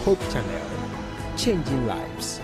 Hope Channel, changing lives.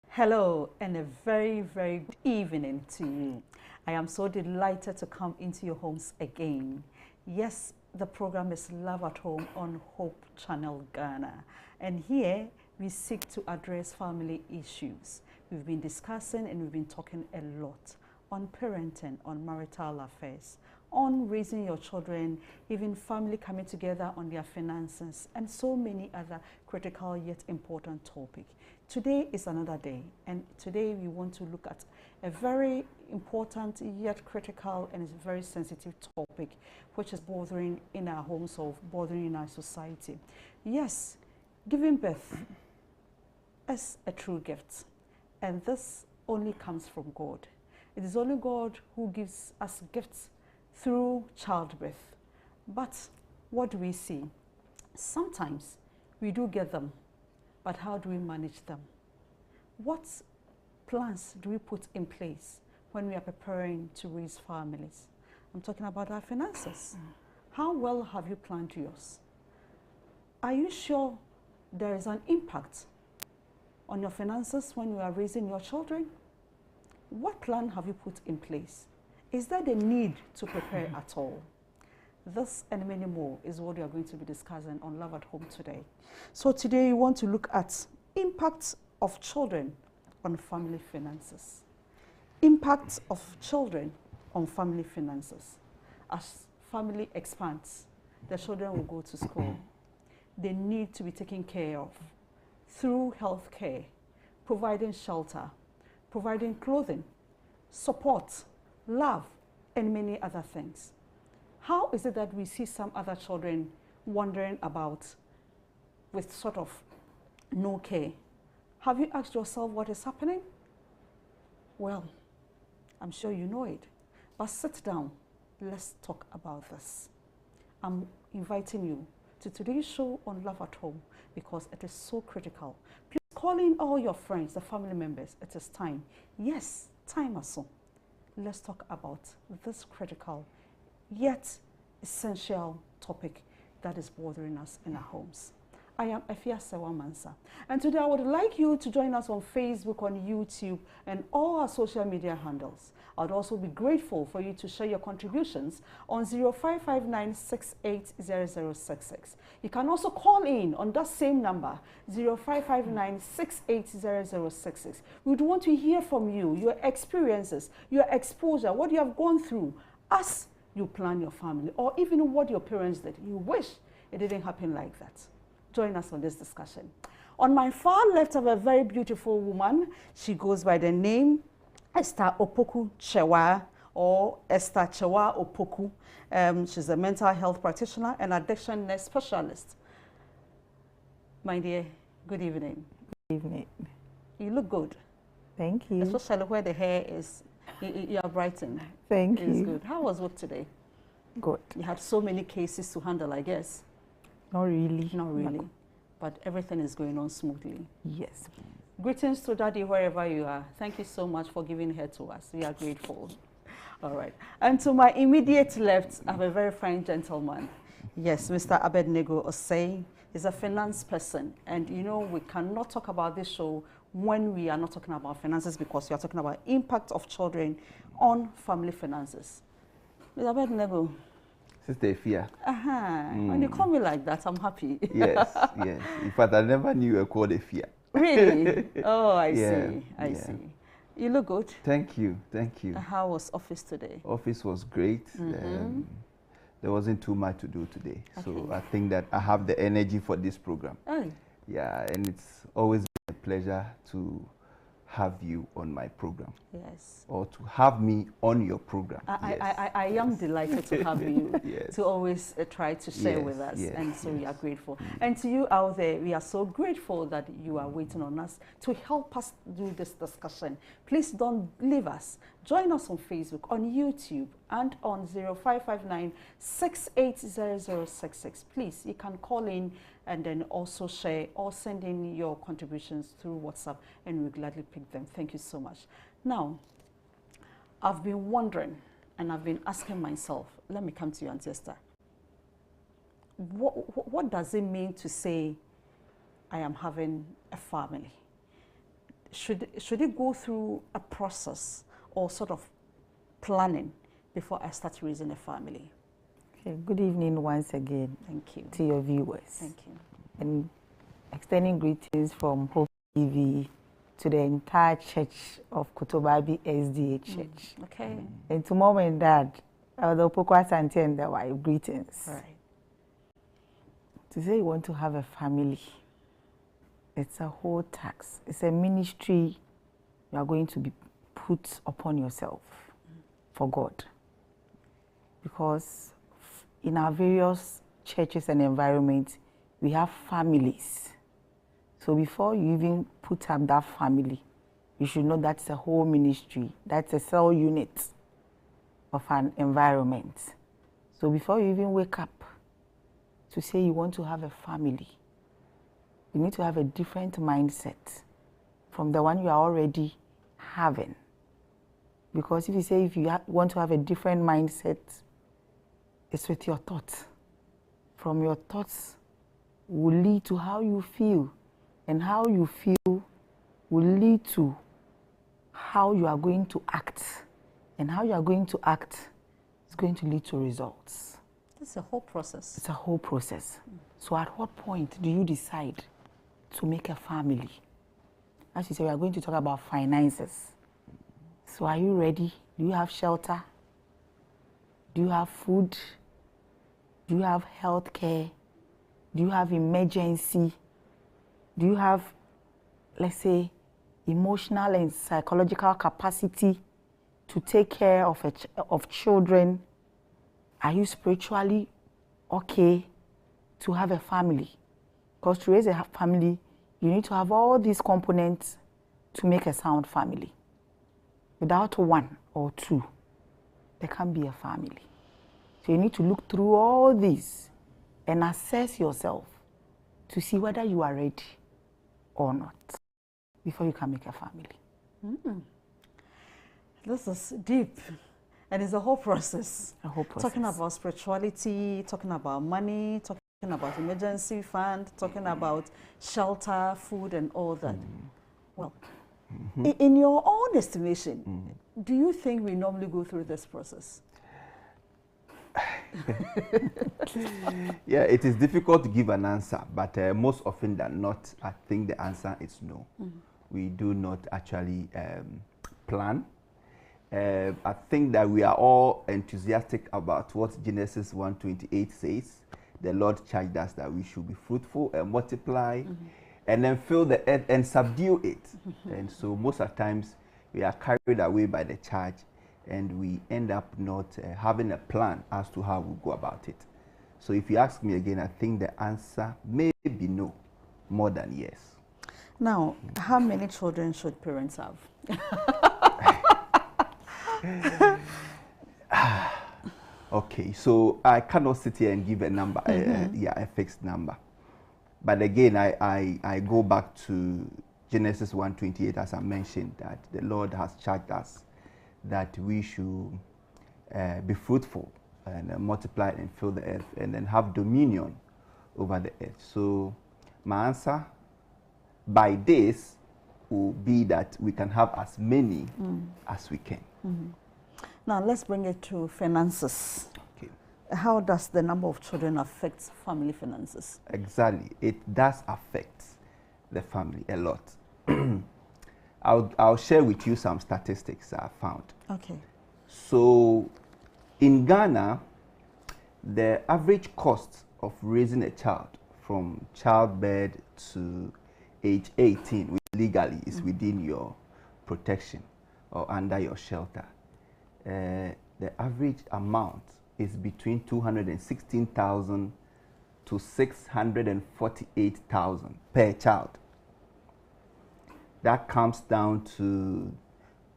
Hello and a very, very good evening to you. I am so delighted to come into your homes again. Yes, the program is Love at Home on Hope Channel Ghana. And here we seek to address family issues. We've been discussing and we've been talking a lot on parenting, on marital affairs, on raising your children, even family coming together on their finances, and so many other critical yet important topics. Today is another day, and today we want to look at a very important yet critical and very sensitive topic which is bothering in our homes or bothering in our society. Yes, giving birth is a true gift, and this only comes from God. It is only God who gives us gifts through childbirth. But what do we see? Sometimes we do get them, but how do we manage them? What plans do we put in place when we are preparing to raise families? I'm talking about our finances. How well have you planned yours? Are you sure there is an impact on your finances when you are raising your children? What plan have you put in place? Is there the need to prepare at all? This and many more is what we are going to be discussing on Love at Home today. So today we want to look at impacts of children on family finances. Impacts of children on family finances. As family expands, the children will go to school. They need to be taken care of through health care, providing shelter, providing clothing, support, love, and many other things. How is it that we see some other children wandering about with sort of no care? Have you asked yourself what is happening? Well, I'm sure you know it, but sit down. Let's talk about this. I'm inviting you to today's show on Love at Home because it is so critical. Please call in all your friends, the family members. It is time. Yes, time also. Let's talk about this critical yet essential topic that is bothering us in our homes. I am Efia Sewamansa, and today I would like you to join us on Facebook, on YouTube, and all our social media handles. I'd also be grateful for you to share your contributions on 0559680066. You can also call in on that same number, 0559680066. We would want to hear from you, your experiences, your exposure, what you have gone through as you plan your family, or even what your parents did. You wish it didn't happen like that. Join us on this discussion. On my far left, I have a very beautiful woman. She goes by the name Esther Opoku Chewa, or Esther Chewa Opoku. She's a mental health practitioner and addiction nurse specialist. My dear, good evening. Good evening. You look good. Thank you. Especially where the hair is, you are brightened. Thank you. It's good. How was work today? Good. You had so many cases to handle, I guess. Not really. Not really. But everything is going on smoothly. Yes. Greetings to Daddy wherever you are. Thank you so much for giving her to us. We are grateful. All right. And to my immediate left, I have a very fine gentleman. Yes, Mr. Abednego Osei is a finance person. And you know, we cannot talk about this show when we are not talking about finances because we are talking about impact of children on family finances. Mr. Abednego. Sister Efia. When you call me like that, I'm happy. Yes, yes. In fact, I never knew you were called Efia. Really? Oh, I Yeah, see. I yeah. see. You look good. Thank you, thank you. How was office today? Office was great. There wasn't too much to do today. So Okay. I think that I have the energy for this program. Oh, Yeah, and it's always been a pleasure to have you on my program, Yes. or to have me on your program. I am delighted to have you Yes. to always try to share Yes, with us, yes, and so we are yes. grateful. And to you out there, we are so grateful that you are waiting on us to help us do this discussion. Please don't leave us. Join us on Facebook, on YouTube, and on 0559 680066. Please, you can call in and then also share or send in your contributions through WhatsApp, and we'll gladly pick them. Thank you so much. Now, I've been wondering, and I've been asking myself, let me come to you, Auntie Esther. What does it mean to say, I am having a family? Should it go through a process or sort of planning before I start raising a family? Okay, good evening once again. Thank you. To your viewers. Thank you. And extending greetings from Hope TV to the entire church of Kotobabi SDA Church. Okay. And to mom and dad, the Opokwa Santi and the wife, greetings. All right. To say you want to have a family, it's a whole task. It's a ministry you are going to be put upon yourself for God. Because in our various churches and environments, we have families. So before you even put up that family, you should know that's a whole ministry. That's a cell unit of an environment. So before you even wake up to say you want to have a family, you need to have a different mindset from the one you are already having. Because if you say if you want to have a different mindset, it's with your thoughts. From your thoughts will lead to how you feel, and how you feel will lead to how you are going to act, and how you are going to act is going to lead to results. It's a whole process. It's a whole process. So at what point do you decide to make a family? As you say, we are going to talk about finances. So are you ready? Do you have shelter? Do you have food? Do you have health care? Do you have emergency? Do you have, let's say, emotional and psychological capacity to take care of children? Are you spiritually okay to have a family? Because to raise a family, you need to have all these components to make a sound family. Without one or two, there can't be a family. So you need to look through all these and assess yourself to see whether you are ready or not before you can make a family. This is deep, and it's a whole process. A whole process. Talking about spirituality, talking about money, talking about emergency fund, talking about shelter, food, and all that. Well, in your own estimation, do you think we normally go through this process? Yeah, it is difficult to give an answer, but most often than not, I think the answer is no. We do not actually plan. I think that we are all enthusiastic about what Genesis 1:28 says. The Lord charged us that we should be fruitful and multiply, and then fill the earth and subdue it. And so most of the times we are carried away by the charge, and we end up not having a plan as to how we go about it. So if you ask me again, I think the answer may be no, more than yes. Now, how many children should parents have? Okay, so I cannot sit here and give a number, a fixed number. But again, I go back to Genesis 1:28, as I mentioned, that the Lord has charged us that we should be fruitful and multiply and fill the earth, and then have dominion over the earth. So my answer by this will be that we can have as many as we can. Now, let's bring it to finances. Okay. How does the number of children affect family finances? Exactly. It does affect the family a lot. I'll share with you some statistics I found. Okay. So in Ghana, the average cost of raising a child from childbirth to age 18 legally is within your protection or under your shelter, the average amount is between 216,000 to 648,000 per child. That comes down to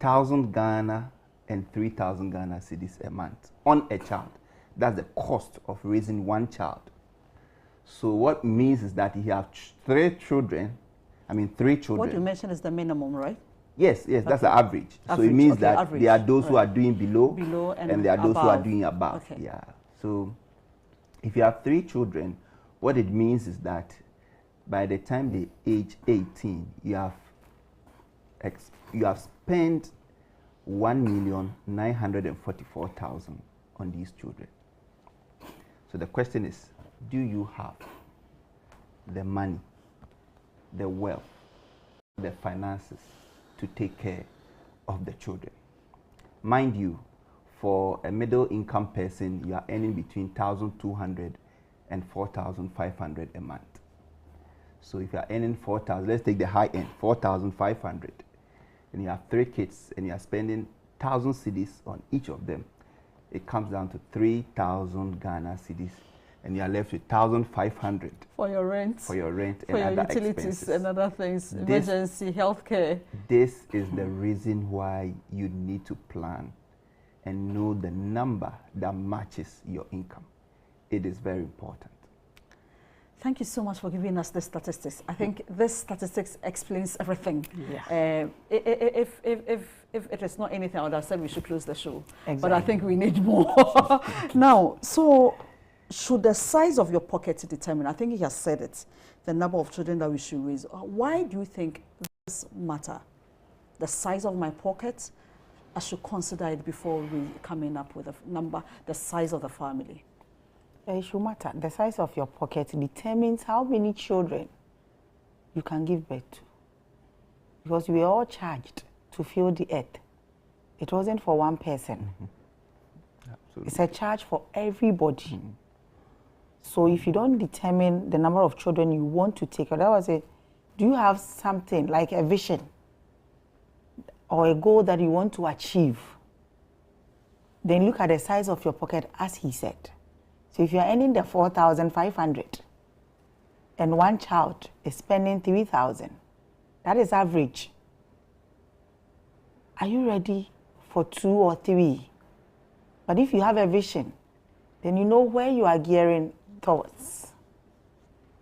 1,000 Ghana and 3,000 Ghana cedis a month on a child. That's the cost of raising one child. So what means is that you have three children. What you mentioned is the minimum, right? Yes, okay. That's the average. So it means that average. there are those who are doing below and there are those above. who are doing above. Okay. Yeah. So if you have three children, what it means is that by the time they age 18, you have spent 1,944,000 on these children. So the question is, do you have the money, the wealth, the finances to take care of the children? Mind you, for a middle income person, you are earning between 1,200 and 4,500 a month. So if you are earning 4,000, let's take the high end, 4,500, and you have three kids and you are spending 1,000 cedis on each of them, it comes down to 3,000 Ghana cedis, and you are left with 1,500 for your rent, and your other utilities expenses and other things, emergency healthcare. This is the reason why you need to plan and know the number that matches your income. It is very important. Thank you so much for giving us the statistics. I think this statistics explains everything. Yeah. If it is not anything, I would have said we should close the show. Exactly. But I think we need more. Now, so should the size of your pocket determine, I think he has said it, the number of children that we should raise. Why do you think this matter? The size of my pocket, I should consider it before coming up with a number, the size of the family. It should matter. The size of your pocket determines how many children you can give birth to. Because we are all charged to fill the earth. It wasn't for one person. Mm-hmm. Absolutely. It's a charge for everybody. Mm-hmm. So if you don't determine the number of children you want to take, that was do you have something like a vision or a goal that you want to achieve? Then look at the size of your pocket, as he said. So if you're earning the 4,500 and one child is spending 3,000, that is average. Are you ready for 2 or 3? But if you have a vision, then you know where you are gearing towards.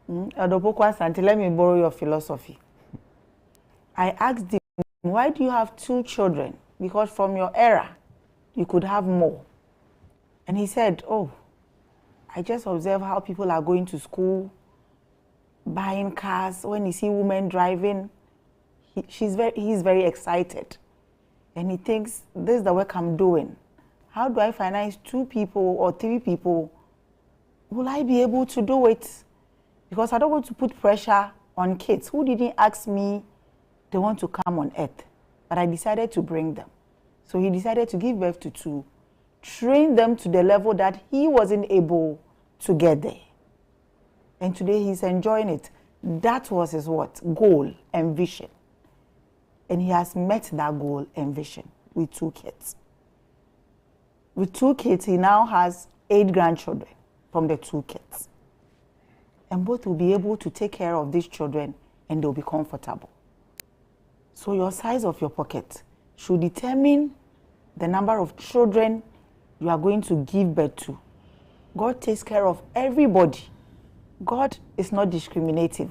Santi, let me borrow your philosophy. I asked him, why do you have 2 children? Because from your era, you could have more. And he said, oh, I just observe how people are going to school, buying cars. When you see women driving, he's very excited. And he thinks, this is the work I'm doing. How do I finance 2 people or 3 people? Will I be able to do it? Because I don't want to put pressure on kids who didn't ask me they want to come on earth. But I decided to bring them. So he decided to give birth to 2, train them to the level that he wasn't able to get there. And today he's enjoying it. That was his what? Goal and vision. And he has met that goal and vision with 2 kids. With 2 kids, he now has 8 grandchildren from the 2 kids. And both will be able to take care of these children and they'll be comfortable. So your size of your pocket should determine the number of children you are going to give birth to. God takes care of everybody. God is not discriminative.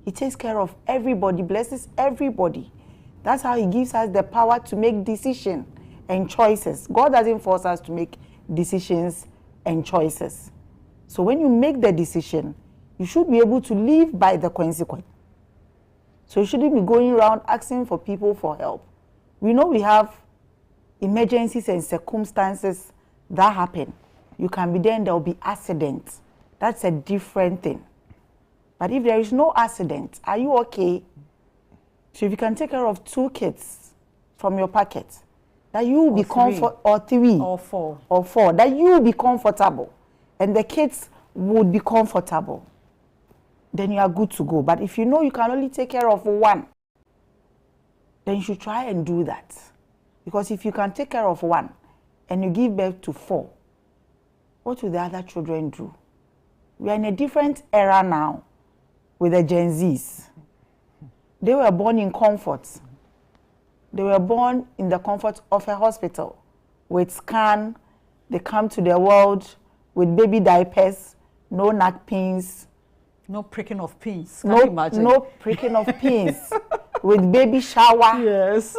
He takes care of everybody, blesses everybody. That's how he gives us the power to make decisions and choices. God doesn't force us to make decisions and choices. So when you make the decision, you should be able to live by the consequence. So you shouldn't be going around asking for people for help. We know we have emergencies and circumstances that happen. You can be there and there will be accidents. That's a different thing. But if there is no accident, are you okay? So if you can take care of 2 kids from your pocket, that you will be comfortable, or 3 or 4, that you will be comfortable and the kids would be comfortable, then you are good to go. But if you know you can only take care of 1, then you should try and do that. Because if you can take care of one and you give birth to 4, what will the other children do? We are in a different era now with the Gen Zs. They were born in comfort. They were born in the comfort of a hospital with scan. They come to the world with baby diapers, no napkins. No pricking of pins. Can you imagine? No pricking of pins. With baby shower. Yes.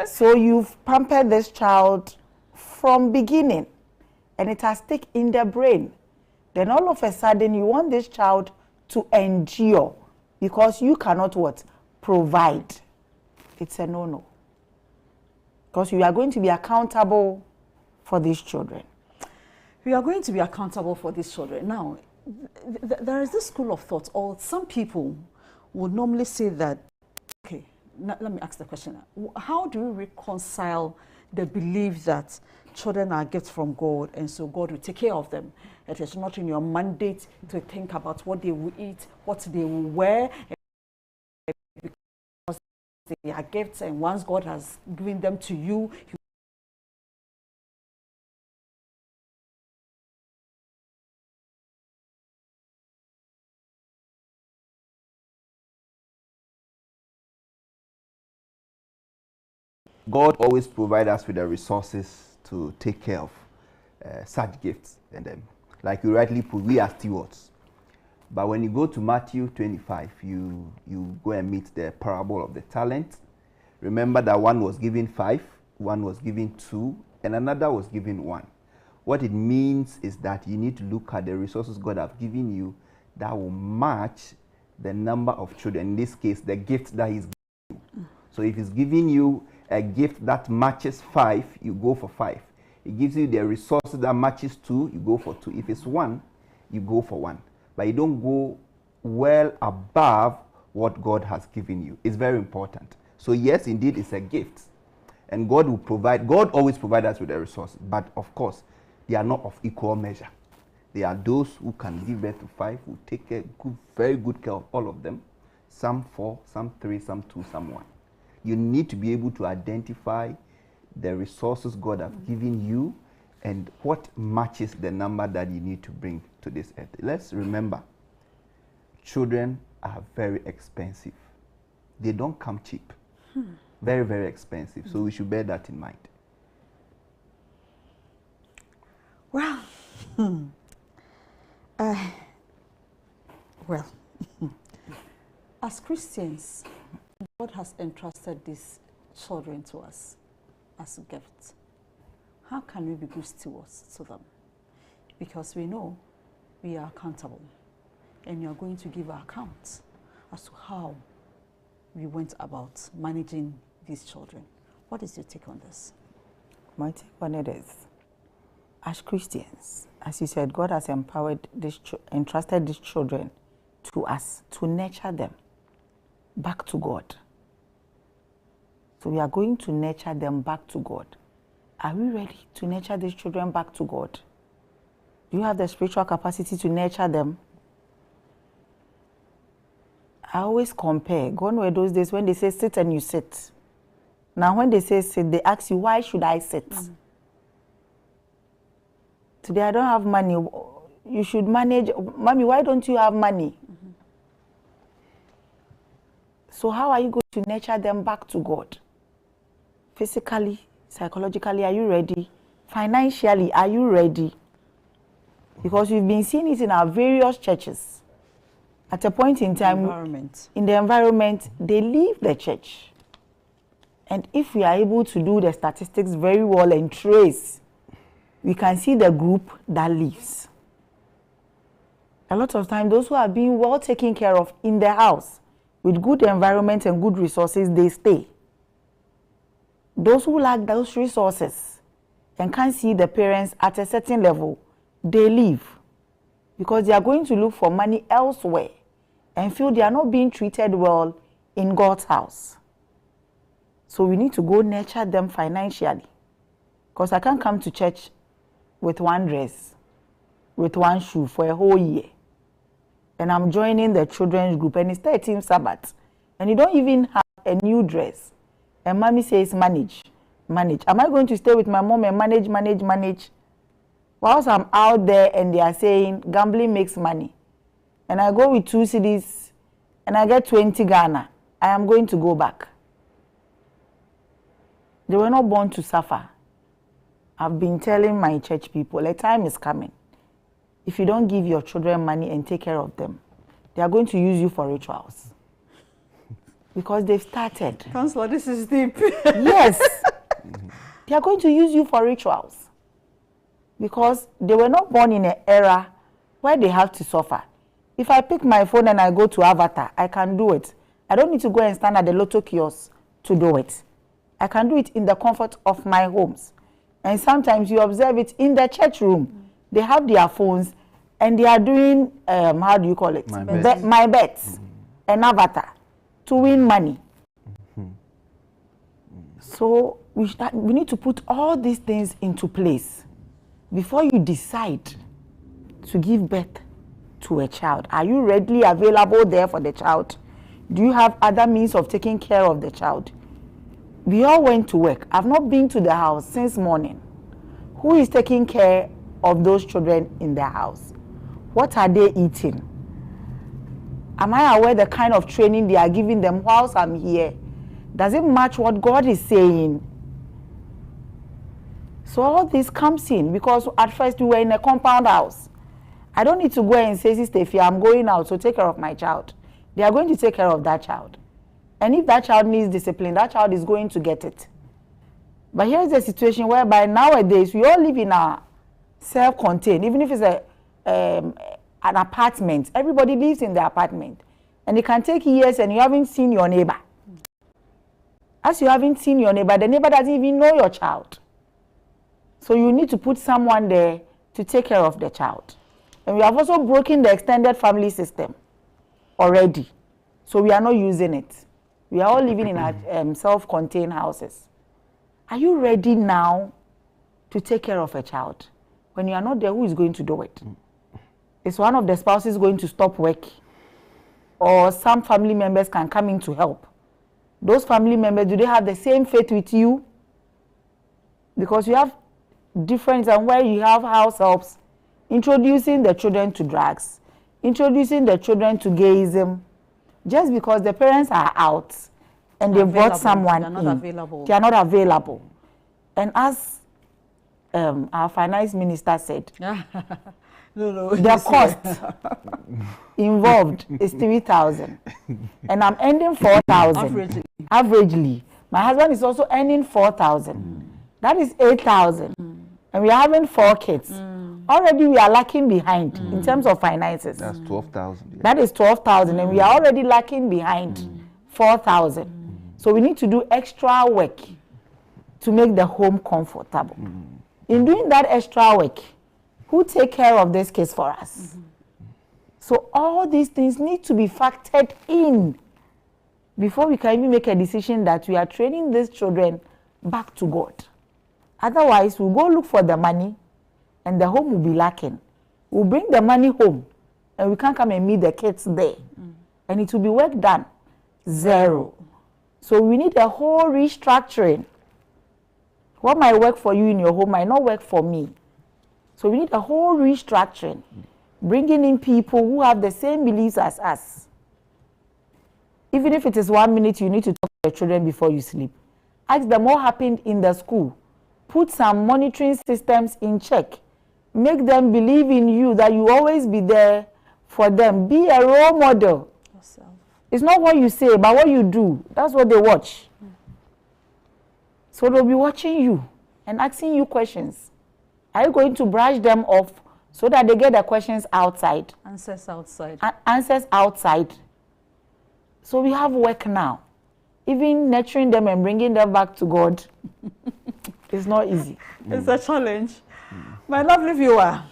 So you've pampered this child from beginning, and it has stuck in their brain. Then all of a sudden you want this child to endure because you cannot what? Provide. It's a no-no. Because you are going to be accountable for these children. We are going to be accountable for these children. Now, there is this school of thought, or some people would normally say that, okay, let me ask the question. How do we reconcile the belief that children are gifts from God and so God will take care of them? It is not in your mandate to think about what they will eat, what they will wear, because they are gifts, and once God has given them to you, God always provides us with the resources to take care of such gifts. And like you rightly put, we are stewards. But when you go to Matthew 25, you go and meet the parable of the talent. Remember that one was given 5, one was given 2, and another was given 1. What it means is that you need to look at the resources God has given you that will match the number of children. In this case, the gift that He's giving you. So if He's giving you a gift that matches 5, you go for 5. It gives you the resources that matches 2, you go for 2. If it's 1, you go for 1. But you don't go well above what God has given you. It's very important. So yes, indeed, it's a gift. And God will provide. God always provides us with the resources. But of course, they are not of equal measure. There are those who can give birth to 5, who take very good care of all of them. Some 4, some 3, some 2, some 1. You need to be able to identify the resources God has given you and what matches the number that you need to bring to this earth. Let's remember, children are very expensive. They don't come cheap. Very, very expensive. So we should bear that in mind. well, well, as Christians, God has entrusted these children to us as gifts. How can we be good stewards to them? Because we know we are accountable, and you are going to give our account as to how we went about managing these children. What is your take on this? My take on it is, as Christians, as you said, God has empowered entrusted these children to us to nurture them back to God. So we are going to nurture them back to God. Are we ready to nurture these children back to God? Do you have the spiritual capacity to nurture them? I always compare. Gone were those days when they say sit and you sit. Now when they say sit, they ask you, why should I sit? Today I don't have money. You should manage. Mommy, why don't you have money? So how are you going to nurture them back to God? Physically, psychologically, are you ready? Financially, are you ready? Because we've been seeing it in our various churches. At a point in time, in the environment, they leave the church. And if we are able to do the statistics very well and trace, we can see the group that leaves. A lot of times, those who are being well taken care of in the house, with good environment and good resources, they stay. Those who lack those resources and can't see the parents at a certain level, they leave. Because they are going to look for money elsewhere and feel they are not being treated well in God's house. So we need to go nurture them financially. Because I can't come to church with one dress, with one shoe for a whole year. And I'm joining the children's group and it's 13th Sabbath. And you don't even have a new dress. and mommy says manage, manage. Am I going to stay with my mom and manage? Whilst I'm out there and they are saying gambling makes money, and I go with 2 cedis and I get 20 Ghana, I am going to go back. They were not born to suffer. I've been telling my church people, a time is coming. If you don't give your children money and take care of them, they are going to use you for rituals. Because they've started. Counselor, this is deep. Yes. They are going to use you for rituals. Because they were not born in an era where they have to suffer. If I pick my phone and I go to Avatar, I can do it. I don't need to go and stand at the Lotto kiosk to do it. I can do it in the comfort of my homes. And sometimes you observe it in the church room. They have their phones and they are doing, how do you call it? My bets. An Avatar to win money. So we need to put all these things into place before you decide to give birth to a child. Are you readily available there for the child? Do you have other means of taking care of the child? We all went to work. I've not been to the house since morning. Who is taking care of those children in their house? What are they eating? Am I aware the kind of training they are giving them whilst I'm here? Does it match what God is saying? So all this comes in because at first we were in a compound house. I don't need to go and say, Sister Ify, I'm going out, so take care of my child. They are going to take care of that child. And if that child needs discipline, that child is going to get it. But here's the situation whereby nowadays we all live in a self-contained, even if it's an apartment, everybody lives in the apartment. And it can take years and you haven't seen your neighbor. As you haven't seen your neighbor, the neighbor doesn't even know your child. So you need to put someone there to take care of the child. And we have also broken the extended family system already. So we are not using it. We are all living in our self-contained houses. Are you ready now to take care of a child? When you are not there, who is going to do it? Is one of the spouses going to stop work? Or some family members can come in to help? Those family members, do they have the same faith with you? Because you have difference and where you have house helps, introducing the children to drugs, introducing the children to gayism, just because the parents are out and they brought someone in. They are not available. And as our finance minister said, the cost involved is 3,000. And I'm earning 4,000. Averagely. My husband is also earning 4,000. That is 8,000. And we are having 4 kids. Already we are lacking behind in terms of finances. That's 12,000. Yeah. That is 12,000 and we are already lacking behind 4,000. So we need to do extra work to make the home comfortable. In doing that extra work, who take care of this case for us? So all these things need to be factored in before we can even make a decision that we are training these children back to God. Otherwise, we'll go look for the money and the home will be lacking. We'll bring the money home and we can't come and meet the kids there. And it will be work done. Zero. So we need a whole restructuring. What might work for you in your home might not work for me. So we need a whole restructuring. Bringing in people who have the same beliefs as us. Even if it is 1 minute, you need to talk to your children before you sleep. Ask them what happened in the school. Put some monitoring systems in check. Make them believe in you, that you always be there for them. Be a role model. Yourself. It's not what you say, but what you do. That's what they watch. So they'll be watching you and asking you questions. Are you going to brush them off so that they get the questions outside? Answers outside. Answers outside. So we have work now. Even nurturing them and bringing them back to God is not easy. It's a challenge. My lovely viewer,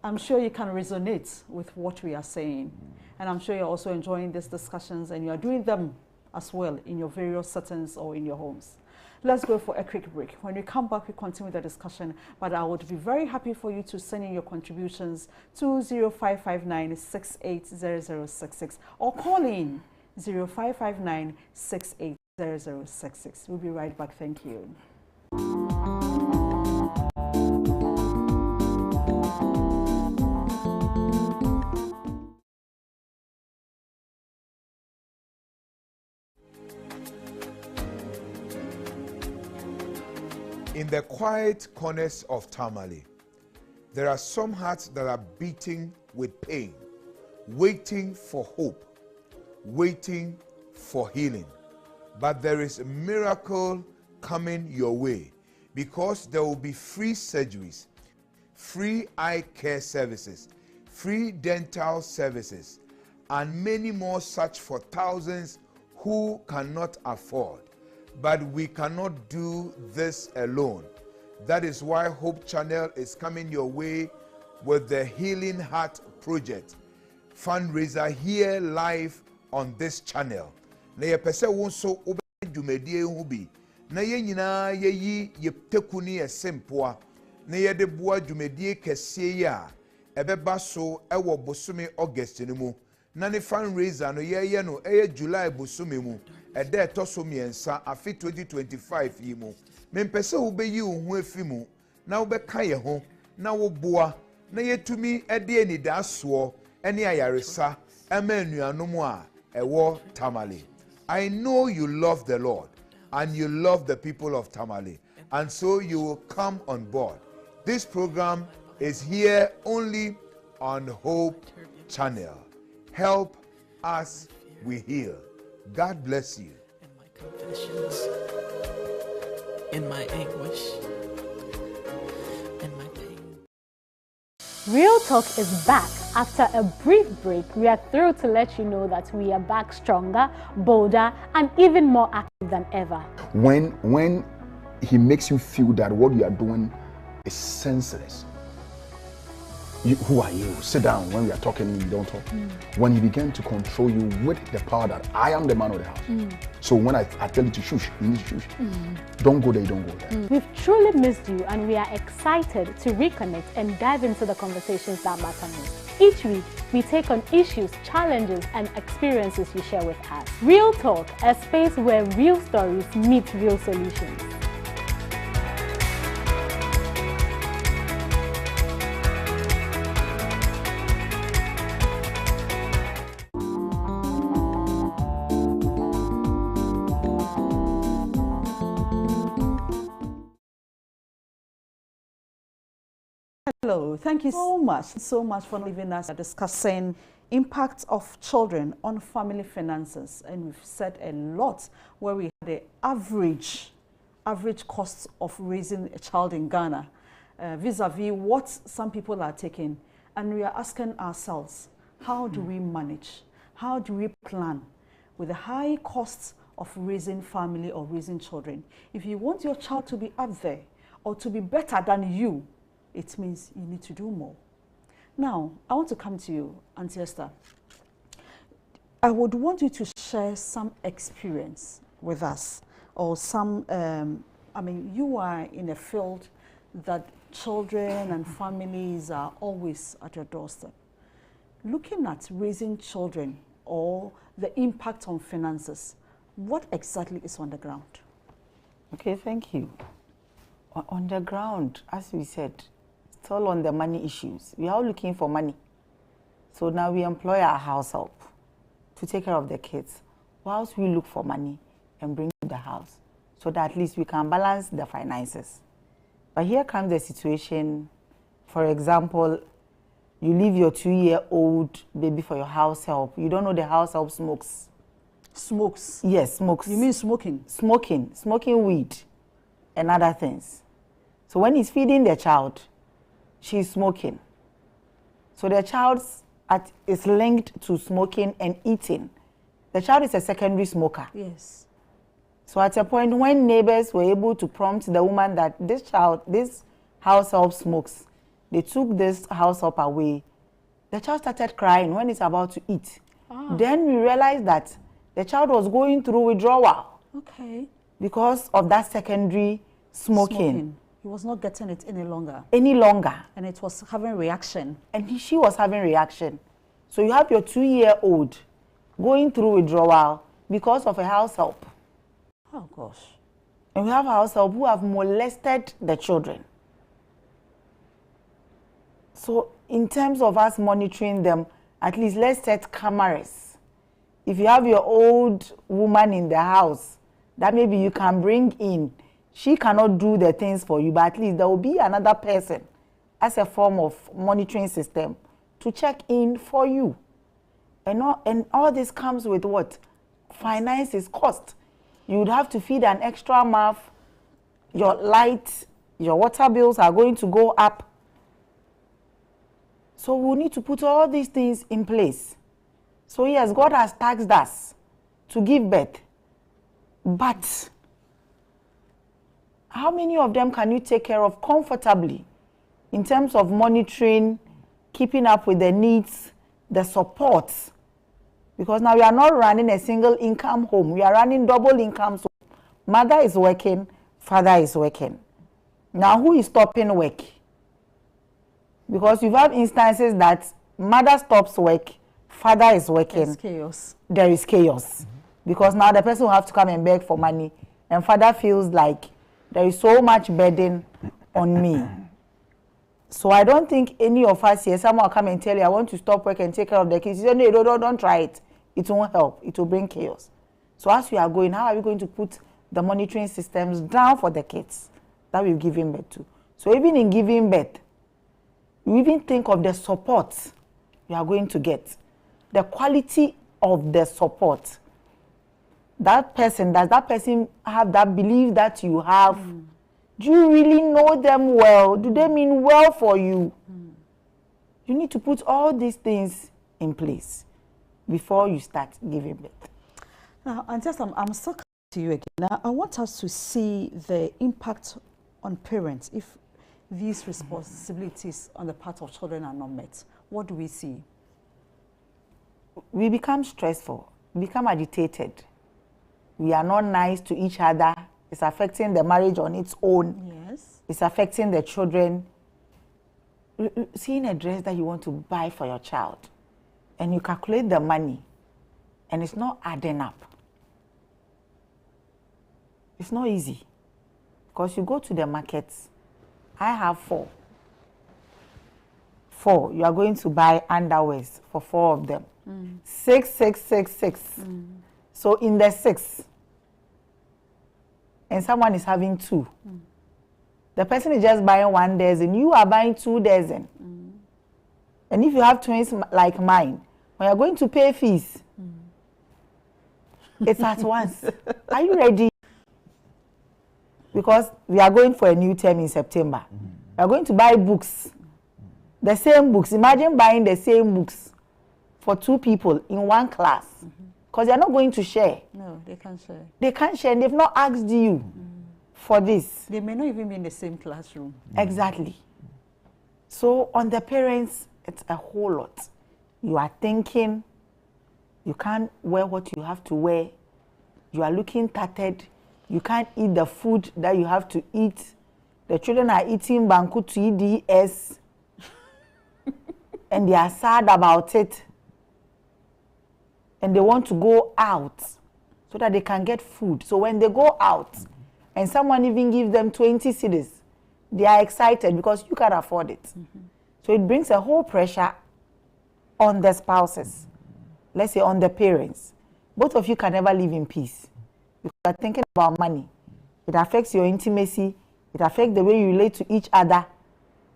I'm sure you can resonate with what we are saying. And I'm sure you're also enjoying these discussions and you're doing them as well in your various settings or in your homes. Let's go for a quick break. When we come back, we continue the discussion. But I would be very happy for you to send in your contributions to 0559 680066 or call in 0559 68 0066. We'll be right back. Thank you. In the quiet corners of Tamale, there are some hearts that are beating with pain, waiting for hope, waiting for healing. But there is a miracle coming your way, because there will be free surgeries, free eye care services, free dental services, and many more such for thousands who cannot afford. But we cannot do this alone. That is why Hope Channel is coming your way with the Healing Heart Project fundraiser here live on this channel. Na ye pese won so dwumadie hu bi na ye nyina ye tekuni esempoa na ye de boa dwumadie kese ya ebeba so ewo bosome August ni mu na ne fundraiser no ye no July bosome mu ede toso miensa afi 2025 yi mu mempese wo be yi wo hu afi mu na wo be ka ye ho na wo boa na yetumi ede anidaso ene ayaresa ema anuanom a ewo Tamale. I know you love the Lord and you love the people of Tamale, and so you will come on board. This program is here only on Hope Channel. Help us, we heal. God bless you. In my confessions, in my anguish, in my pain. Real Talk is back. After a brief break, we are thrilled to let you know that we are back stronger, bolder, and even more active than ever. When he makes you feel that what you are doing is senseless, who are you? Sit down. When we are talking, you don't talk. When he began to control you with the power that I am the man of the house. So when I tell you to shush, you need to shush. Don't go there, don't go there. We've truly missed you, and we are excited to reconnect and dive into the conversations that matter most. Each week, we take on issues, challenges, and experiences you share with us. Real Talk, a space where real stories meet real solutions. Hello, thank you so much for leaving us discussing impact of children on family finances. And we've said a lot where we had the average cost of raising a child in Ghana vis-a-vis what some people are taking. And we are asking ourselves, how do we manage? How do we plan with the high costs of raising family or raising children? If you want your child to be up there or to be better than you, it means you need to do more. Now, I want to come to you, Auntie Esther. I would want you to share some experience with us, or some, you are in a field that children and families are always at your doorstep. Looking at raising children or the impact on finances, what exactly is on the ground? Okay, thank you. On the ground, as we said, still on the money issues. We are all looking for money. So now we employ our house help to take care of the kids whilst we look for money and bring to the house so that at least we can balance the finances. But here comes the situation. For example, you leave your 2-year-old baby for your house help. You don't know the house help smokes. Smokes? Yes, smokes. You mean smoking? Smoking weed and other things. So when he's feeding the child, she's smoking. So the child is linked to smoking and eating. The child is a secondary smoker. Yes. So at a point when neighbors were able to prompt the woman that this house help smokes, they took this house help away. The child started crying when it's about to eat. Then we realized that the child was going through withdrawal. Okay. Because of that secondary smoking. He was not getting it any longer. And it was having reaction. And she was having reaction. So you have your 2-year-old going through withdrawal because of a house help. Oh, gosh. And we have households who have molested the children. So in terms of us monitoring them, at least let's set cameras. If you have your old woman in the house, that maybe you can bring in, she cannot do the things for you, but at least there will be another person as a form of monitoring system to check in for you. And all this comes with what? Finances, cost. You would have to feed an extra mouth. Your light, your water bills are going to go up. So we need to put all these things in place. So yes, God has taxed us to give birth. But how many of them can you take care of comfortably in terms of monitoring, keeping up with the needs, the support? Because now we are not running a single income home. We are running double income. So mother is working, father is working. Now who is stopping work? Because you have instances that mother stops work, father is working. There's chaos. There is chaos. Because now the person will have to come and beg for money. And father feels like there is so much burden on me. So I don't think any of us here, someone will come and tell you, I want to stop work and take care of the kids. You say, no, don't try it. It won't help. It will bring chaos. So as we are going, how are we going to put the monitoring systems down for the kids that we've given birth to? So even in giving birth, you even think of the support you are going to get, the quality of the support. Does that person have that belief that you have? Do you really know them well? Do they mean well for you? You need to put all these things in place before you start giving birth. Now, and just I'm stuck to you again. Now, I want us to see the impact on parents if these responsibilities on the part of children are not met. What do we see? We become stressful, become agitated. We are not nice to each other. It's affecting the marriage on its own. Yes. It's affecting the children. Seeing a dress that you want to buy for your child, and you calculate the money, and it's not adding up. It's not easy. Because you go to the markets, I have 4. You are going to buy underwears for 4 of them. 6. So in the 6, and someone is having 2. The person is just buying 1 dozen. You are buying 2 dozen. And if you have twins like mine, when you're going to pay fees, it's at once. Are you ready? Because we are going for a new term in September. We are going to buy books. The same books. Imagine buying the same books for 2 people in 1 class. Because they are not going to share. No, they can't share. They can't share, and they've not asked you for this. They may not even be in the same classroom. Exactly. So on the parents, it's a whole lot. You are thinking, you can't wear what you have to wear. You are looking tattered. You can't eat the food that you have to eat. The children are eating banku to EDS. And they are sad about it. And they want to go out so that they can get food. So when they go out and someone even gives them 20 cedis, they are excited because you can afford it. So it brings a whole pressure on the spouses. Let's say on the parents. Both of you can never live in peace. Because you are thinking about money. It affects your intimacy. It affects the way you relate to each other.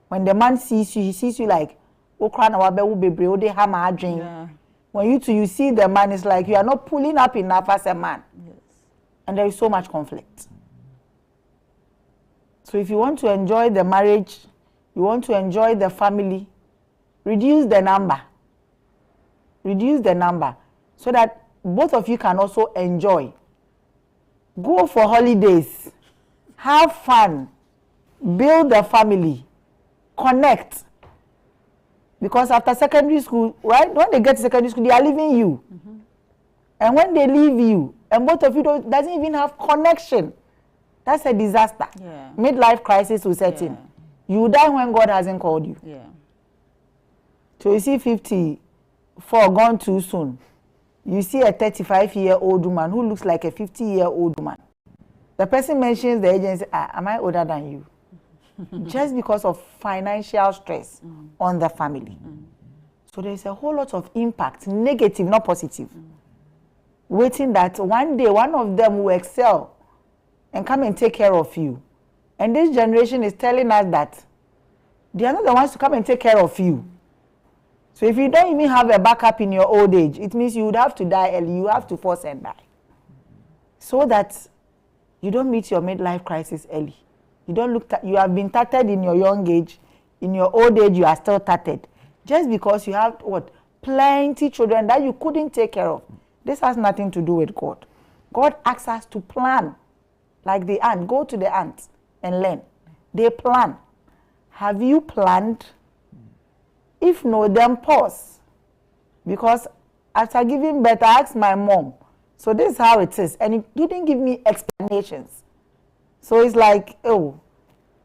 When the man sees you, he sees you like, yeah. When you see the man, it's like you are not pulling up enough as a man. Yes. And there is so much conflict. So if you want to enjoy the marriage, you want to enjoy the family, reduce the number. Reduce the number so that both of you can also enjoy. Go for holidays. Have fun. Build a family. Connect. Because after secondary school, right? When they get to secondary school, they are leaving you. And when they leave you, and both of you doesn't even have connection, that's a disaster. Yeah. Midlife crisis will set in. You die when God hasn't called you. Yeah. So you see 54 gone too soon. You see a 35-year-old woman who looks like a 50-year-old woman. The person mentions the agency, am I older than you? Just because of financial stress on the family. So there's a whole lot of impact, negative, not positive. Waiting that one day one of them will excel and come and take care of you. And this generation is telling us that they are not the ones to come and take care of you. So if you don't even have a backup in your old age, it means you would have to die early. You have to force and die. So that you don't meet your midlife crisis early. You don't look, you have been tattered in your young age. In your old age, you are still tattered. Just because you have, plenty children that you couldn't take care of. This has nothing to do with God. God asks us to plan. Like the ant. Go to the ants and learn. They plan. Have you planned? If no, then pause. Because after giving birth, I asked my mom, so this is how it is. And he didn't give me explanations. So it's like, oh,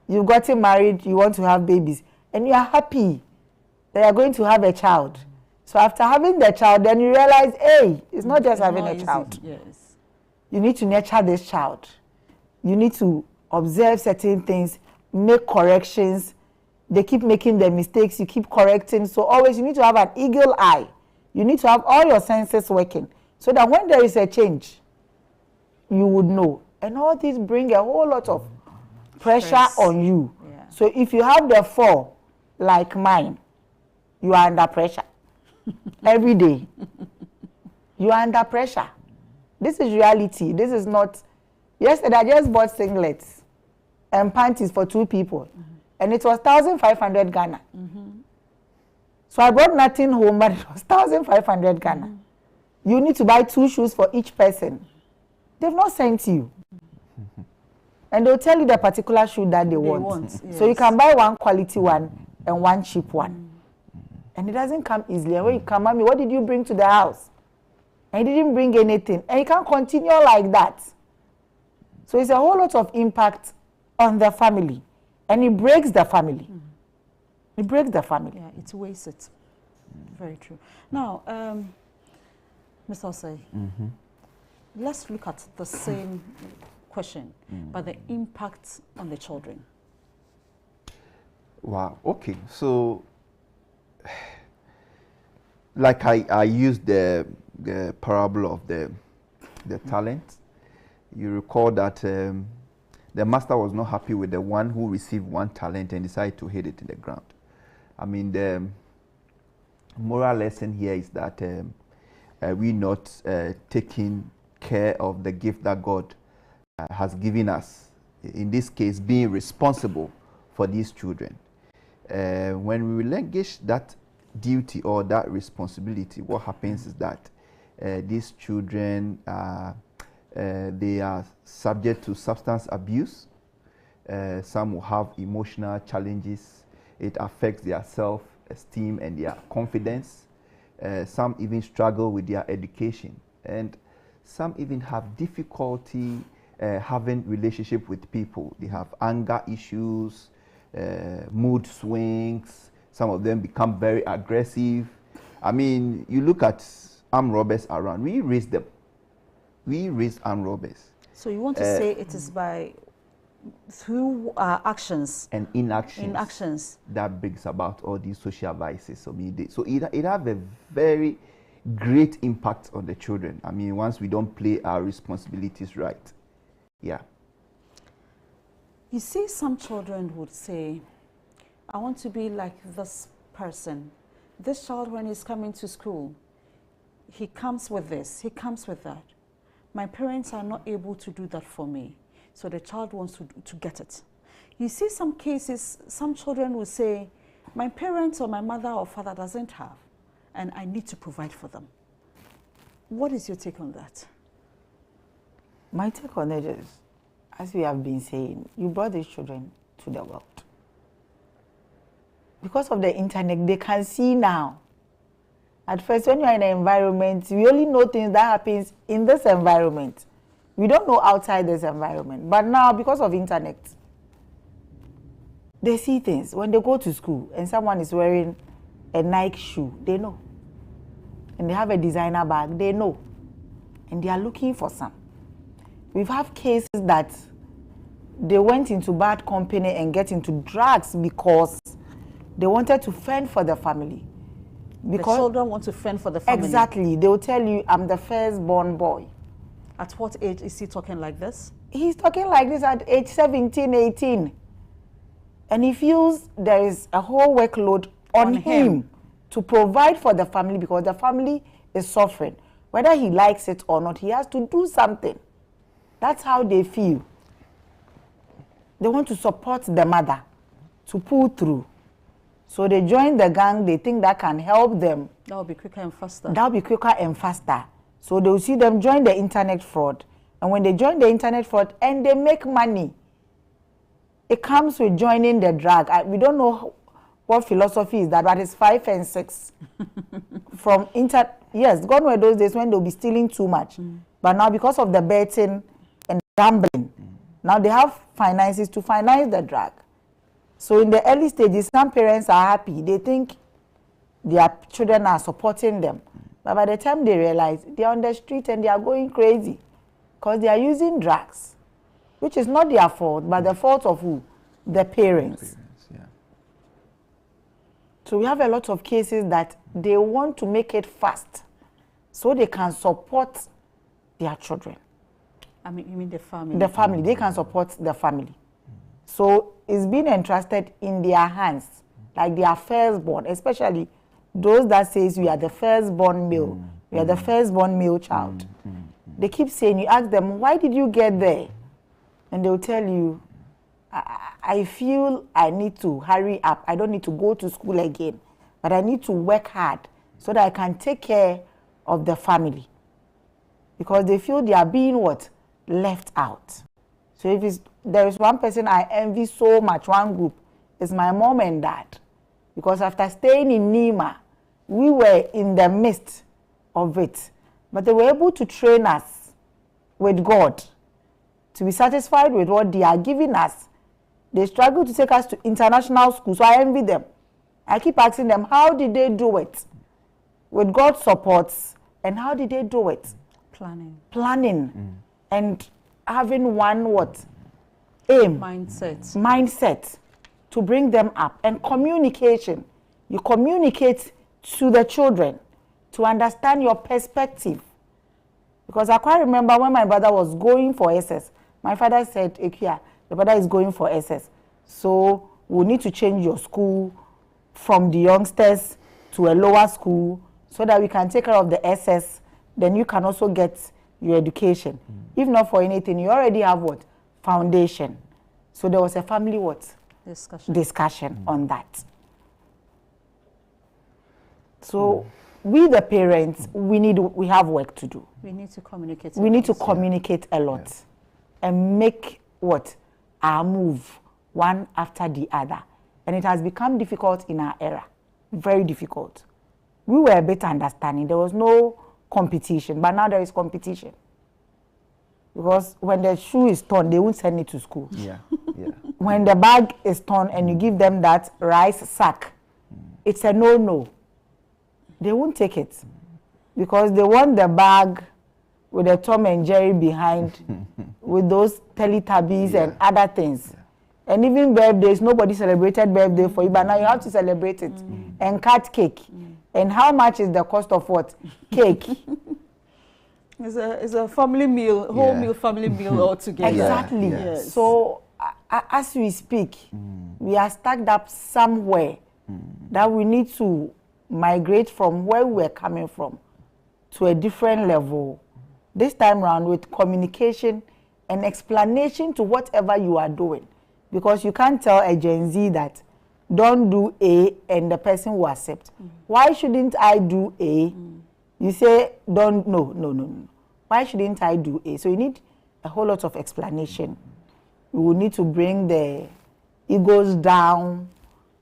you've gotten married, you want to have babies, and you are happy that you're going to have a child. So after having the child, then you realize, hey, it's not just having a child. Yes. You need to nurture this child. You need to observe certain things, make corrections. They keep making the mistakes, you keep correcting. So always you need to have an eagle eye. You need to have all your senses working so that when there is a change, you would know. And all these bring a whole lot of pressure on you. Yeah. So if you have the 4, like mine, you are under pressure. Every day. You are under pressure. This is reality. This is not... Yesterday, I just bought singlets and panties for 2 people. And it was 1,500 Ghana. So I brought nothing home, but it was 1,500 Ghana. You need to buy 2 shoes for each person. They've not sent you. And they'll tell you the particular shoe that they want. Yes. So you can buy one quality one and one cheap one. And it doesn't come easily. And when you come, mommy, what did you bring to the house? And you didn't bring anything. And you can't continue like that. So it's a whole lot of impact on the family. And it breaks the family. It breaks the family. Yeah, it wastes it. Very true. Now, Mr. Osei, let's look at the same question, but the impact on the children. Wow, okay. So, like I used the parable of the talent. You recall that the master was not happy with the one who received 1 talent and decided to hit it in the ground. I mean, the moral lesson here is that we're not taking care of the gift that God has given us. In this case, being responsible for these children. When we relinquish that duty or that responsibility, what happens is that these children they are subject to substance abuse. Some will have emotional challenges. It affects their self-esteem and their confidence. Some even struggle with their education. And some even have difficulty having relationship with people. They have anger issues, mood swings. Some of them become very aggressive. I mean, you look at armed robbers around. We raise them. We raise armed robbers. So you want to say it is through actions and inactions that brings about all these social vices. So it have a very great impact on the children. I mean, once we don't play our responsibilities right. Yeah. You see, some children would say, I want to be like this person. This child, when he's coming to school, he comes with this, he comes with that. My parents are not able to do that for me. So the child wants to get it. You see some cases, some children will say, my parents or my mother or father doesn't have, and I need to provide for them. What is your take on that? My take on it is, as we have been saying, you brought these children to the world. Because of the internet, they can see now. At first, when you're in an environment, we only know things that happens in this environment. We don't know outside this environment. But now, because of internet, they see things. When they go to school and someone is wearing a Nike shoe, they know. And they have a designer bag, they know. And they are looking for some. We've had cases that they went into bad company and get into drugs because they wanted to fend for the family. Because the children want to fend for the family. Exactly. They will tell you, I'm the firstborn boy. At what age is he talking like this? He's talking like this at age 17, 18. And he feels there is a whole workload on him to provide for the family because the family is suffering. Whether he likes it or not, he has to do something. That's how they feel. They want to support the mother to pull through. So they join the gang, they think that can help them. That will be quicker and faster. That will be quicker and faster. So they will see them join the internet fraud. And when they join the internet fraud and they make money, it comes with joining the drug. We don't know what philosophy is that, but it's 5 and 6. From yes, gone were those days when they'll be stealing too much. But now because of the betting and gambling, now they have finances to finance the drug. So in the early stages, some parents are happy. They think their children are supporting them. But by the time they realize, they are on the street and they are going crazy because they are using drugs, which is not their fault, but the fault of who? The parents. Yeah. So we have a lot of cases that they want to make it fast so they can support their children. I mean, you mean the family? The family. They can support the family. So it's been entrusted in their hands, like their firstborn, especially those that says we are the firstborn male, we are the firstborn male child. They keep saying, you ask them, why did you get there? And they'll tell you, I feel I need to hurry up. I don't need to go to school again, but I need to work hard so that I can take care of the family. Because they feel they are being what? Left out. So if there is one person I envy so much, one group, is my mom and dad. Because after staying in Nima, we were in the midst of it. But they were able to train us with God to be satisfied with what they are giving us. They struggle to take us to international school, so I envy them. I keep asking them, how did they do it? With God's support, and how did they do it? Planning. And having one what? Aim. Mindset to bring them up. And communication. You communicate to the children to understand your perspective. Because I quite remember when my brother was going for SS, my father said, Ekia, the brother is going for SS. So we need to change your school from the youngsters to a lower school so that we can take care of the SS. Then you can also get your education. If not for anything, you already have what? Foundation. So there was a family what? Discussion on that. So we the parents, we have work to do. We need to communicate. We need to communicate a lot and make what? Our move one after the other. And it has become difficult in our era. Very difficult. We were a bit understanding. There was no competition, but now there is competition. Because when the shoe is torn, they won't send it to school. When the bag is torn and you give them that rice sack, it's a no-no. They won't take it because they want the bag with a Tom and Jerry behind with those Teletubbies and other things. And even birthdays, nobody celebrated birthday for you, but now you have to celebrate it. And cut cake. And how much is the cost of what? Cake. It's a family meal, whole meal, family meal altogether. Exactly. Yes. So as we speak, we are stacked up somewhere that we need to migrate from where we were coming from to a different level. This time around with communication and explanation to whatever you are doing. Because you can't tell a Gen Z that don't do A and the person will accept. Why shouldn't I do A? You say, no. Why shouldn't I do A? So you need a whole lot of explanation. We will need to bring the egos down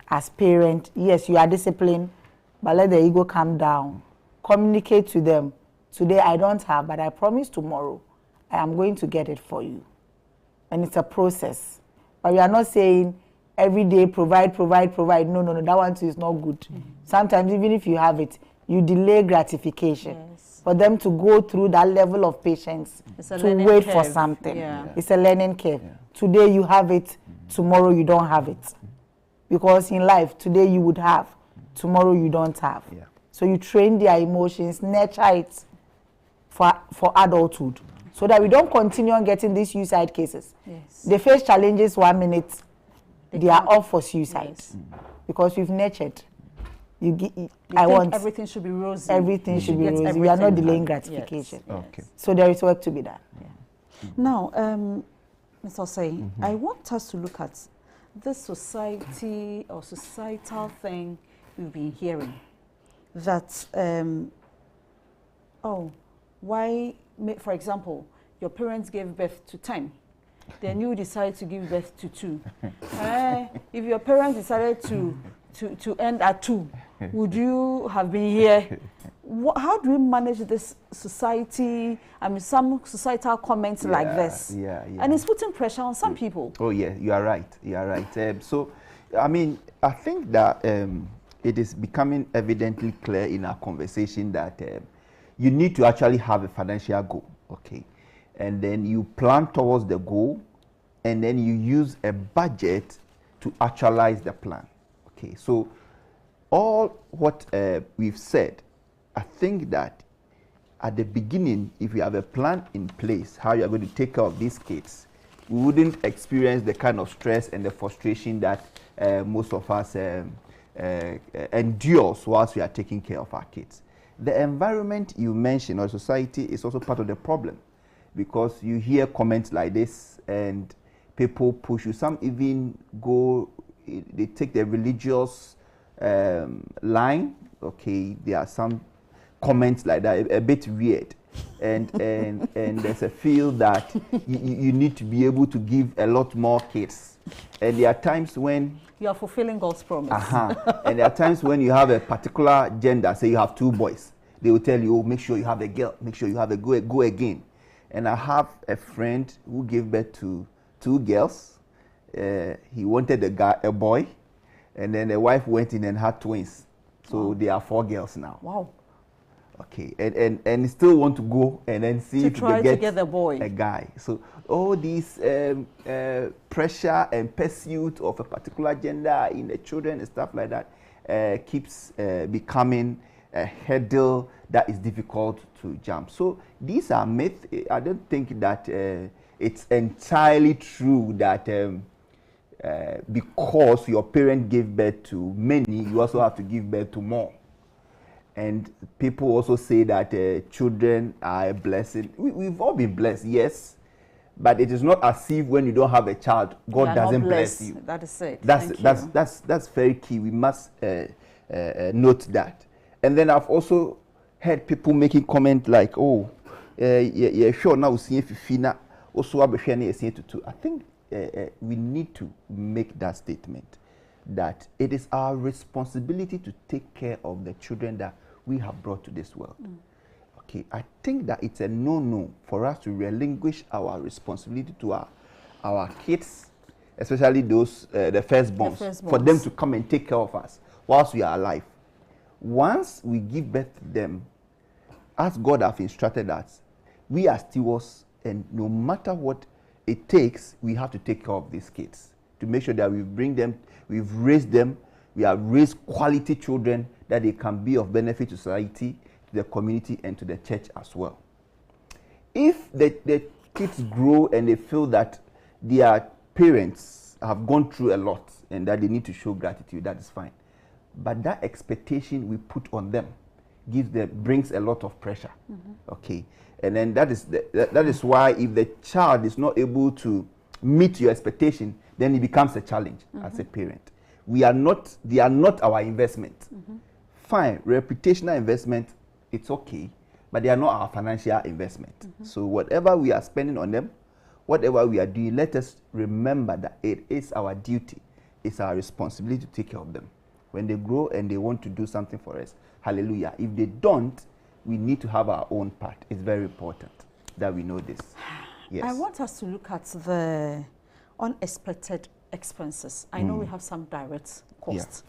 as parents. Yes, you are disciplined, but let the ego come down. Communicate to them. Today I don't have, but I promise tomorrow I am going to get it for you. And it's a process. But we are not saying every day provide. No, that one too is not good. Sometimes even if you have it, you delay gratification. for them to go through that level of patience It's a to learning wait for curve. something. Yeah. It's a learning curve. Today you have it, tomorrow you don't have it. Because in life, today you would have, tomorrow you don't have. Yeah. So you train their emotions, nurture it for adulthood, so that we don't continue on getting these suicide cases. Yes. They face challenges 1 minute, they are can't- off for suicide. Yes. Because we've nurtured. You, They I think want everything should be rosy. everything You should be get rosy. We are not everything. delaying Yes, gratification. yes. Okay. So there is work to be done. Now, Mr. Osei, I want us to look at this society or societal thing we've been hearing. That, for example, your parents gave birth to 10. Then you decide to give birth to 2. If your parents decided to end at 2, would you have been here? How do we manage this society? I mean, some societal comments like this. Yeah. And it's putting pressure on some people. Oh yeah, you are right. You are right. So, I mean, I think that it is becoming evidently clear in our conversation that you need to actually have a financial goal, okay, and then you plan towards the goal, and then you use a budget to actualize the plan, okay. So, all what we've said, I think that at the beginning, if you have a plan in place, how you are going to take care of these kids, we wouldn't experience the kind of stress and the frustration that most of us endures whilst we are taking care of our kids. The environment you mentioned, or society, is also part of the problem, because you hear comments like this and people push you. Some even go, they take the religious line. Okay, there are some comments like that, a bit weird, and there's a feel that you need to be able to give a lot more kids, and there are times when You are fulfilling God's promise. and there are times when you have a particular gender, say you have 2 boys, they will tell you, oh, make sure you have a girl, make sure you have a go again. And I have a friend who gave birth to 2 girls. He wanted a boy, and then the wife went in and had twins. So there are 4 girls now. Wow. Okay, and still want to go and then see To if try they to get get the boy. a guy. So all these pressure and pursuit of a particular gender in the children and stuff like that keeps becoming a hurdle that is difficult to jump. So these are myths. I don't think that it's entirely true that because your parent gave birth to many, you also have to give birth to more. And people also say that children are a blessing. We've all been blessed, yes. But it is not as if when you don't have a child, God You are doesn't not bless blessed. you. That is it. That's very key. We must note that. And then I've also heard people making comment like, oh, yeah, sure, now we're seeing Fifina, also I think we need to make that statement, that it is our responsibility to take care of the children that we have brought to this world. Okay, I think that it's a no-no for us to relinquish our responsibility to our kids, especially those, the firstborns, for them to come and take care of us whilst we are alive. Once we give birth to them, as God has instructed us, we are stewards, and no matter what it takes, we have to take care of these kids to make sure that we bring them, we've raised them, we have raised quality children that they can be of benefit to society, to the community, and to the church as well. If the kids grow and they feel that their parents have gone through a lot and that they need to show gratitude, that is fine. But that expectation we put on them brings a lot of pressure. Okay, and then that is why if the child is not able to meet your expectation, then it becomes a challenge as a parent. They are not our investment. Fine, reputational investment, it's okay, but they are not our financial investment. So whatever we are spending on them, whatever we are doing, let us remember that it is our duty, it's our responsibility to take care of them. When they grow and they want to do something for us, hallelujah. If they don't, we need to have our own part. It's very important that we know this. Yes. I want us to look at the unexpected expenses. I know we have some direct costs,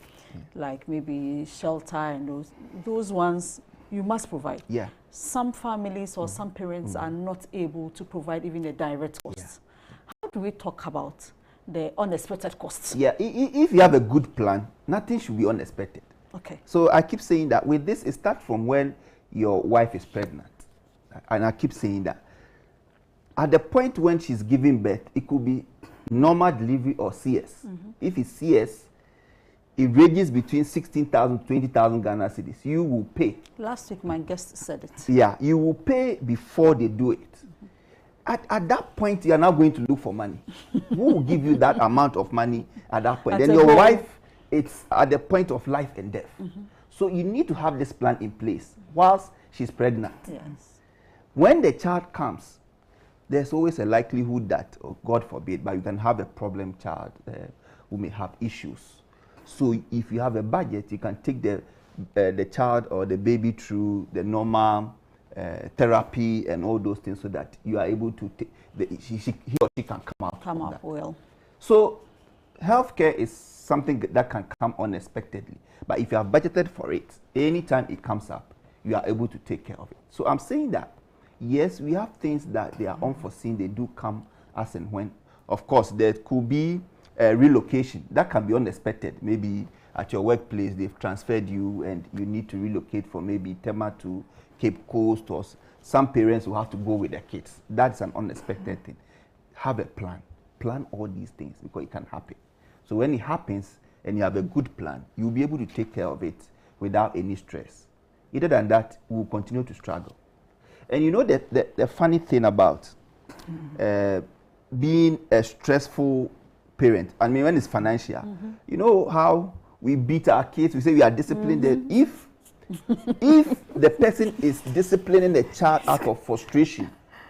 like maybe shelter and those ones you must provide. Yeah. some families or some parents are not able to provide even a direct cost. Yeah. How do we talk about the unexpected costs? Yeah, if you have a good plan, nothing should be unexpected. Okay. So I keep saying that with this, it starts from when your wife is pregnant. And I keep saying that. At the point when she's giving birth, it could be normal delivery or CS. If it's CS, it ranges between 16,000 to 20,000 Ghana cedis. You will pay. Last week, my guest said it. Yeah, you will pay before they do it. At that point, you are now going to look for money. Who will give you that amount of money at that point? Then your wife, it's at the point of life and death. So you need to have this plan in place whilst she's pregnant. Yes. When the child comes, there's always a likelihood that, oh, God forbid, but you can have a problem child who may have issues. So if you have a budget, you can take the child or the baby through the normal therapy and all those things so that you are able to take, he or she can come out well. So healthcare is something that can come unexpectedly. But if you have budgeted for it, anytime it comes up, you are able to take care of it. So I'm saying that, yes, we have things that they are unforeseen. They do come as and when. Of course, there could be a relocation. That can be unexpected. Maybe at your workplace, they've transferred you and you need to relocate from maybe Tema to Cape Coast, or some parents will have to go with their kids. That's an unexpected thing. Have a plan. Plan all these things because it can happen. So when it happens and you have a good plan, you'll be able to take care of it without any stress. Other than that, we'll continue to struggle. And you know the funny thing about being a stressful parent, I mean when it's financial, you know how we beat our kids, we say we are disciplined. If the person is disciplining the child out of frustration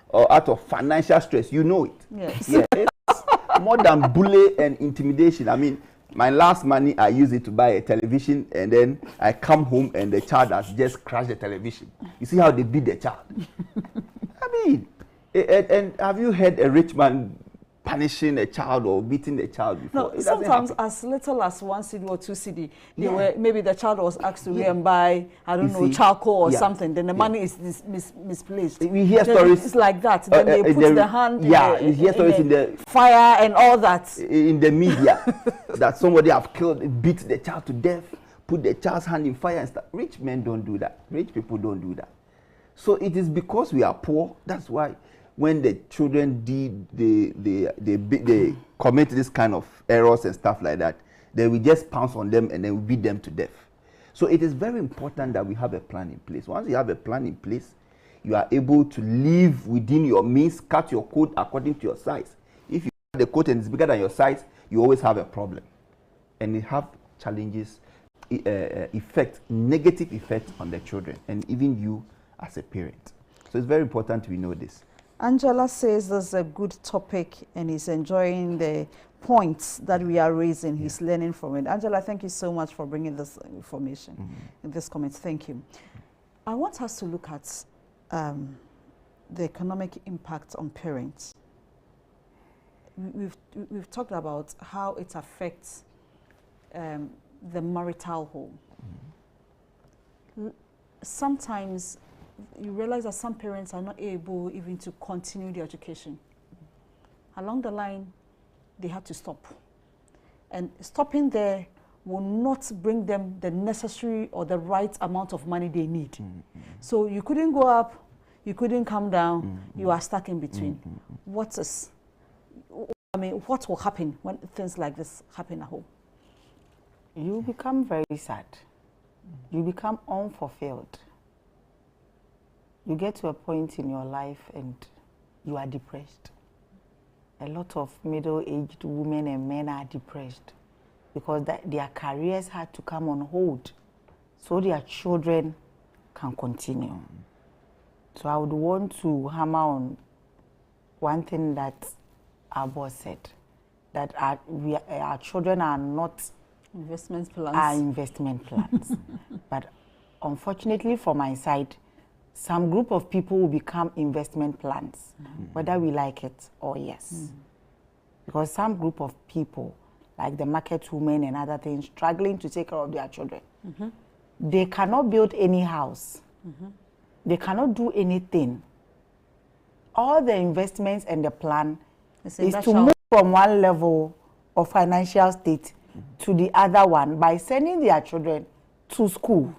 or out of financial stress, you know it. Yes. Yeah, it's more than bully and intimidation. I mean, my last money, I use it to buy a television, and then I come home and the child has just crashed the television. You see how they beat the child? I mean, and have you heard a rich man punishing a child or beating the child before? No, sometimes as little as 1 CD or 2 CD, they were, maybe the child was asked to go and buy, I don't know, charcoal or something, then the money is misplaced. We hear stories. It's like that. Then they put the hand you hear stories in the fire and all that. In the media, that somebody have killed, beat the child to death, put the child's hand in fire and stuff. Rich men don't do that. Rich people don't do that. So it is because we are poor. That's why when the children they commit this kind of errors and stuff like that, then we just pounce on them and then we beat them to death. So it is very important that we have a plan in place. Once you have a plan in place, you are able to live within your means, cut your coat according to your size. If you cut the coat and it's bigger than your size, you always have a problem. And it have challenges, negative effect on the children and even you as a parent. So it's very important we know this. Angela says this is a good topic and he's enjoying the points that we are raising. He's learning from it. Angela, thank you so much for bringing this information in this comment. Thank you. I want us to look at the economic impact on parents. We've talked about how it affects the marital home. Sometimes you realize that some parents are not able even to continue their education. Along the line, they have to stop. And stopping there will not bring them the necessary or the right amount of money they need. So you couldn't go up, you couldn't come down, you are stuck in between. What will happen when things like this happen at home? You become very sad. You become unfulfilled. You get to a point in your life and you are depressed. A lot of middle-aged women and men are depressed because their careers had to come on hold so their children can continue. So I would want to hammer on one thing that our boss said, that our children are not investment plans. Our investment plans. But unfortunately for my side, some group of people will become investment plans, whether we like it or yes. Because some group of people, like the market women and other things, struggling to take care of their children, they cannot build any house they cannot do anything. All the investments and the plan is to move from one level of financial state to the other one by sending their children to school.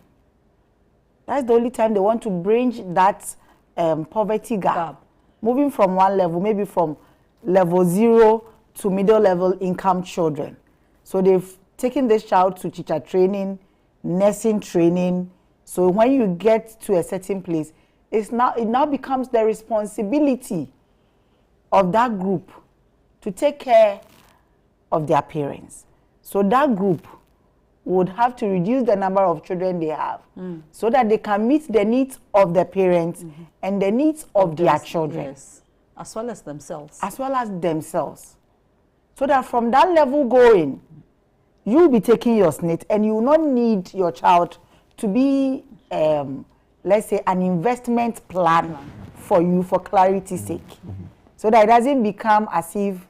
That's the only time they want to bridge that poverty gap. Moving from one level, maybe from level 0 to middle level income children. So they've taken this child to teacher training, nursing training. So when you get to a certain place, it now becomes the responsibility of that group to take care of their parents. So that group would have to reduce the number of children they have so that they can meet the needs of the parents and the needs of their children. Yes, as well as themselves. As well as themselves. So that from that level going, you'll be taking your snit and you will not need your child to be, let's say, an investment plan for you for clarity's sake. So that it doesn't become as if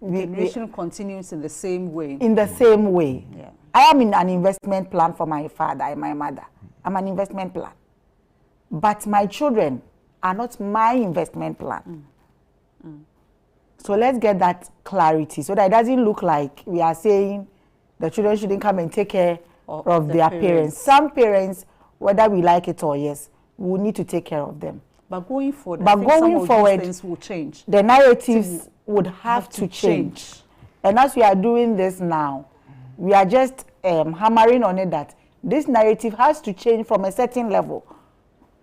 the generation continues in the same way. In the same way. Yeah. I am in an investment plan for my father and my mother. I'm an investment plan. But my children are not my investment plan. So let's get that clarity so that it doesn't look like we are saying the children shouldn't come and take care of their parents. Some parents, whether we like it or yes, we need to take care of them. But going forward, I think some of these things will change. The narratives would have to change. And as we are doing this now, we are just hammering on it that this narrative has to change from a certain level.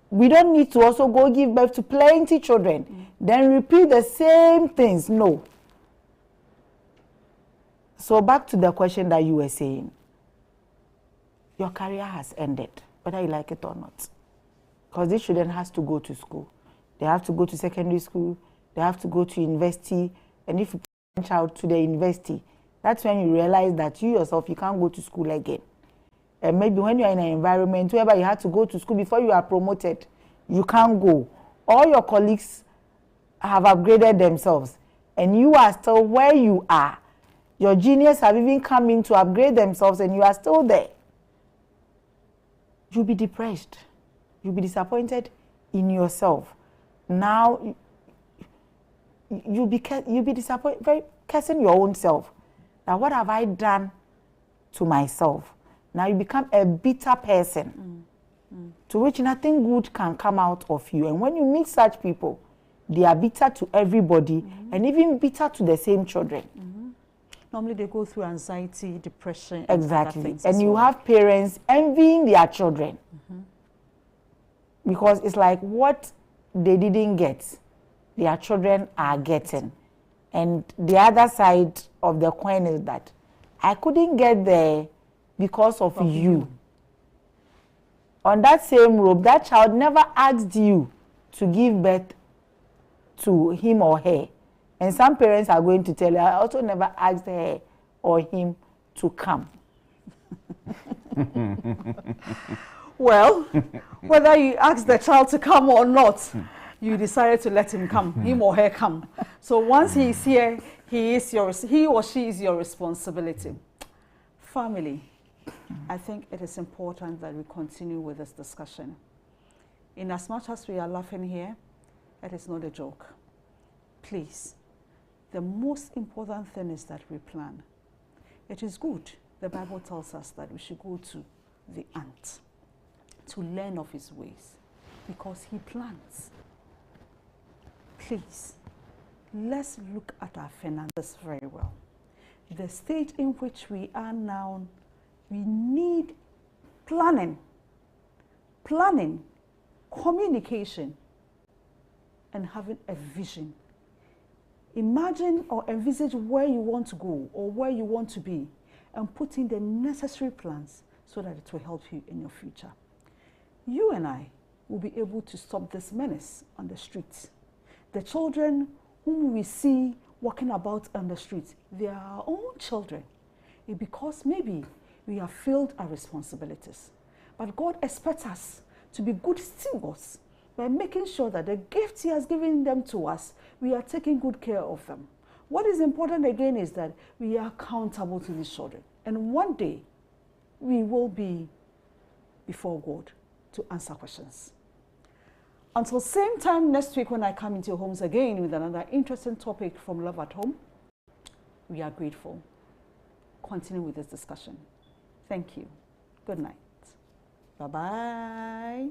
We don't need to also go give birth to plenty children, then repeat the same things. No. So back to the question that you were saying. Your career has ended, whether you like it or not. Because these children has to go to school. They have to go to secondary school. They have to go to university. And if you branch out to the university, that's when you realize that you yourself, you can't go to school again. And maybe when you're in an environment where you had to go to school before you are promoted, you can't go. All your colleagues have upgraded themselves, and you are still where you are. Your juniors have even come in to upgrade themselves, and you are still there. You'll be depressed. You'll be disappointed in yourself. Now, you'll be disappointed, very cursing your own self. Now, what have I done to myself? Now you become a bitter person to which nothing good can come out of you. And when you meet such people, they are bitter to everybody and even bitter to the same children. Normally they go through anxiety, depression. Exactly. And you have parents envying their children because it's like what they didn't get, their children are getting. And the other side of the coin is that I couldn't get there because of you. On that same rope, that child never asked you to give birth to him or her. And some parents are going to tell you, I also never asked her or him to come. Well, whether you asked the child to come or not, you decided to let him come, him or her come. So once he is here, he or she is your responsibility. Family, I think it is important that we continue with this discussion. In as much as we are laughing here, it is not a joke. Please, the most important thing is that we plan. It is good, the Bible tells us that we should go to the ant to learn of his ways because he plans. Please, let's look at our finances very well. The state in which we are now, we need planning, communication, and having a vision. Imagine or envisage where you want to go or where you want to be and put in the necessary plans so that it will help you in your future. You and I will be able to stop this menace on the streets. The children whom we see walking about on the streets, they are our own children. It's because maybe we have failed our responsibilities. But God expects us to be good stewards by making sure that the gifts he has given them to us, we are taking good care of them. What is important again is that we are accountable to these children. And one day, we will be before God to answer questions. Until same time next week when I come into your homes again with another interesting topic from Love at Home, we are grateful. Continue with this discussion. Thank you. Good night. Bye-bye.